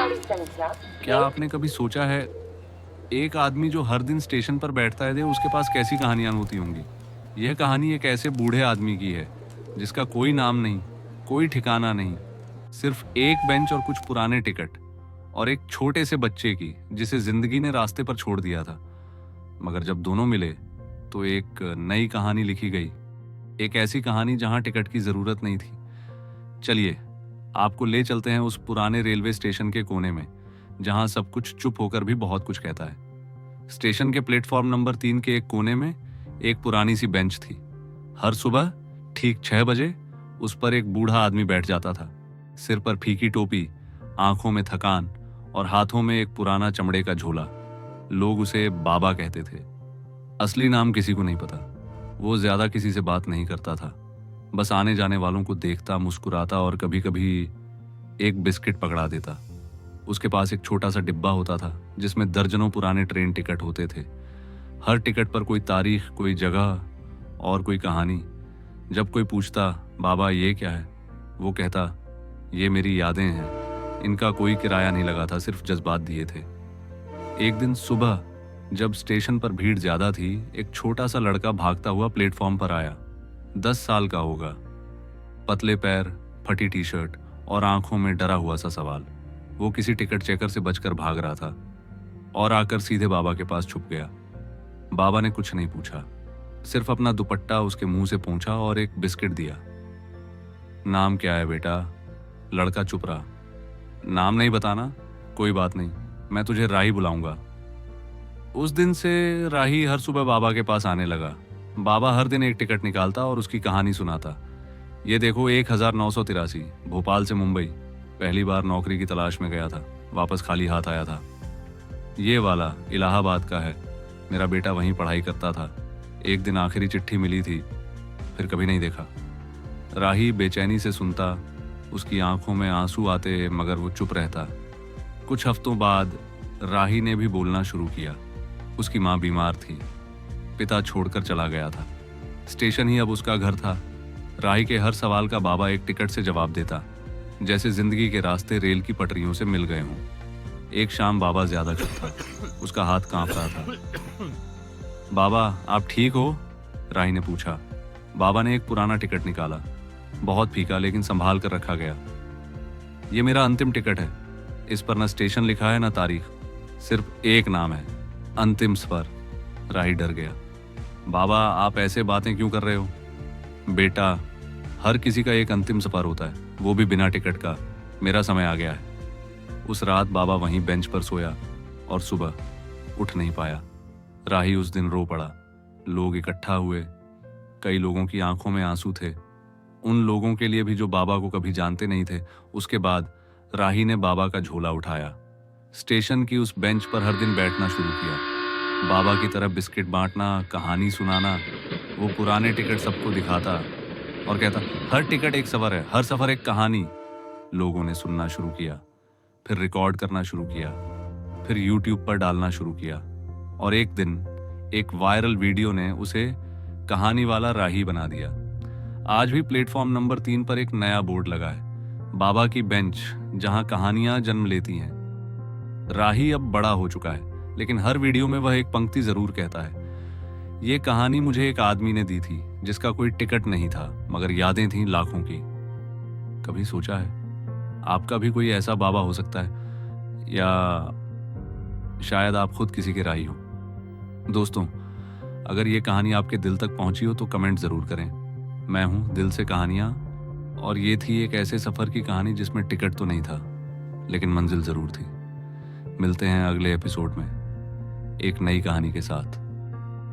क्या आपने कभी सोचा है, एक आदमी जो हर दिन स्टेशन पर बैठता है उसके पास कैसी कहानियां होती होंगी। यह कहानी एक ऐसे बूढ़े आदमी की है जिसका कोई नाम नहीं, कोई ठिकाना नहीं, सिर्फ एक बेंच और कुछ पुराने टिकट, और एक छोटे से बच्चे की जिसे जिंदगी ने रास्ते पर छोड़ दिया था। मगर जब दोनों मिले तो एक नई कहानी लिखी गई, एक ऐसी कहानी जहां टिकट की जरूरत नहीं थी। चलिए आपको ले चलते हैं उस पुराने रेलवे स्टेशन के कोने में जहां सब कुछ चुप होकर भी बहुत कुछ कहता है। स्टेशन के प्लेटफॉर्म नंबर 3 के एक कोने में एक पुरानी सी बेंच थी। हर सुबह ठीक 6 बजे उस पर एक बूढ़ा आदमी बैठ जाता था। सिर पर फीकी टोपी, आंखों में थकान और हाथों में एक पुराना चमड़े का झोला। लोग उसे बाबा कहते थे। असली नाम किसी को नहीं पता। वो ज्यादा किसी से बात नहीं करता था, बस आने जाने वालों को देखता, मुस्कुराता और कभी कभी एक बिस्किट पकड़ा देता। उसके पास एक छोटा सा डिब्बा होता था जिसमें दर्जनों पुराने ट्रेन टिकट होते थे। हर टिकट पर कोई तारीख, कोई जगह और कोई कहानी। जब कोई पूछता, बाबा ये क्या है, वो कहता, ये मेरी यादें हैं। इनका कोई किराया नहीं लगा था, सिर्फ जज्बात दिए थे। एक दिन सुबह जब स्टेशन पर भीड़ ज्यादा थी, एक छोटा सा लड़का भागता हुआ प्लेटफॉर्म पर आया। 10 साल का होगा, पतले पैर, फटी टी शर्ट और आंखों में डरा हुआ सा सवाल। वो किसी टिकट चेकर से बचकर भाग रहा था और आकर सीधे बाबा के पास छुप गया। बाबा ने कुछ नहीं पूछा, सिर्फ अपना दुपट्टा उसके मुंह से पोंछा और एक बिस्किट दिया। नाम क्या है बेटा? लड़का चुप रहा। नाम नहीं बताना? कोई बात नहीं, मैं तुझे राही बुलाऊंगा। उस दिन से राही हर सुबह बाबा के पास आने लगा। बाबा हर दिन एक टिकट निकालता और उसकी कहानी सुनाता। ये देखो 1983, भोपाल से मुंबई, पहली बार नौकरी की तलाश में गया था, वापस खाली हाथ आया था। ये वाला इलाहाबाद का है, मेरा बेटा वहीं पढ़ाई करता था, एक दिन आखिरी चिट्ठी मिली थी, फिर कभी नहीं देखा। राही बेचैनी से सुनता, उसकी आंखों में आंसू आते मगर वो चुप रहता। कुछ हफ्तों बाद राही ने भी बोलना शुरू किया। उसकी माँ बीमार थी, पिता छोड़कर चला गया था। स्टेशन ही अब उसका घर था। राही के हर सवाल का बाबा एक टिकट से जवाब देता, जैसे जिंदगी के रास्ते रेल की पटरियों से मिल गए हों। एक शाम बाबा ज्यादा चुप था, उसका हाथ कांप रहा था। बाबा आप ठीक हो? राही ने पूछा। बाबा ने एक पुराना टिकट निकाला, बहुत फीका लेकिन संभाल कर रखा गया। ये मेरा अंतिम टिकट है, इस पर न स्टेशन लिखा है न तारीख, सिर्फ एक नाम है, अंतिम स्वर। राही डर गया। बाबा आप ऐसे बातें क्यों कर रहे हो? बेटा, हर किसी का एक अंतिम सफर होता है, वो भी बिना टिकट का। मेरा समय आ गया है। उस रात बाबा वहीं बेंच पर सोया और सुबह उठ नहीं पाया। राही उस दिन रो पड़ा। लोग इकट्ठा हुए, कई लोगों की आंखों में आंसू थे, उन लोगों के लिए भी जो बाबा को कभी जानते नहीं थे। उसके बाद राही ने बाबा का झोला उठाया, स्टेशन की उस बेंच पर हर दिन बैठना शुरू किया, बाबा की तरफ बिस्किट बांटना, कहानी सुनाना। वो पुराने टिकट सबको दिखाता और कहता, हर टिकट एक सफर है, हर सफर एक कहानी। लोगों ने सुनना शुरू किया, फिर रिकॉर्ड करना शुरू किया, फिर यूट्यूब पर डालना शुरू किया, और एक दिन एक वायरल वीडियो ने उसे कहानी वाला राही बना दिया। आज भी प्लेटफॉर्म नंबर 3 पर एक नया बोर्ड लगा है, बाबा की बेंच, जहां कहानियां जन्म लेती हैं। राही अब बड़ा हो चुका है, लेकिन हर वीडियो में वह एक पंक्ति जरूर कहता है, ये कहानी मुझे एक आदमी ने दी थी जिसका कोई टिकट नहीं था, मगर यादें थीं लाखों की। कभी सोचा है आपका भी कोई ऐसा बाबा हो सकता है, या शायद आप खुद किसी के राही हो? दोस्तों, अगर ये कहानी आपके दिल तक पहुंची हो तो कमेंट जरूर करें। मैं हूं दिल से कहानियां, और ये थी एक ऐसे सफर की कहानी जिसमें टिकट तो नहीं था, लेकिन मंजिल जरूर थी। मिलते हैं अगले एपिसोड में एक नई कहानी के साथ।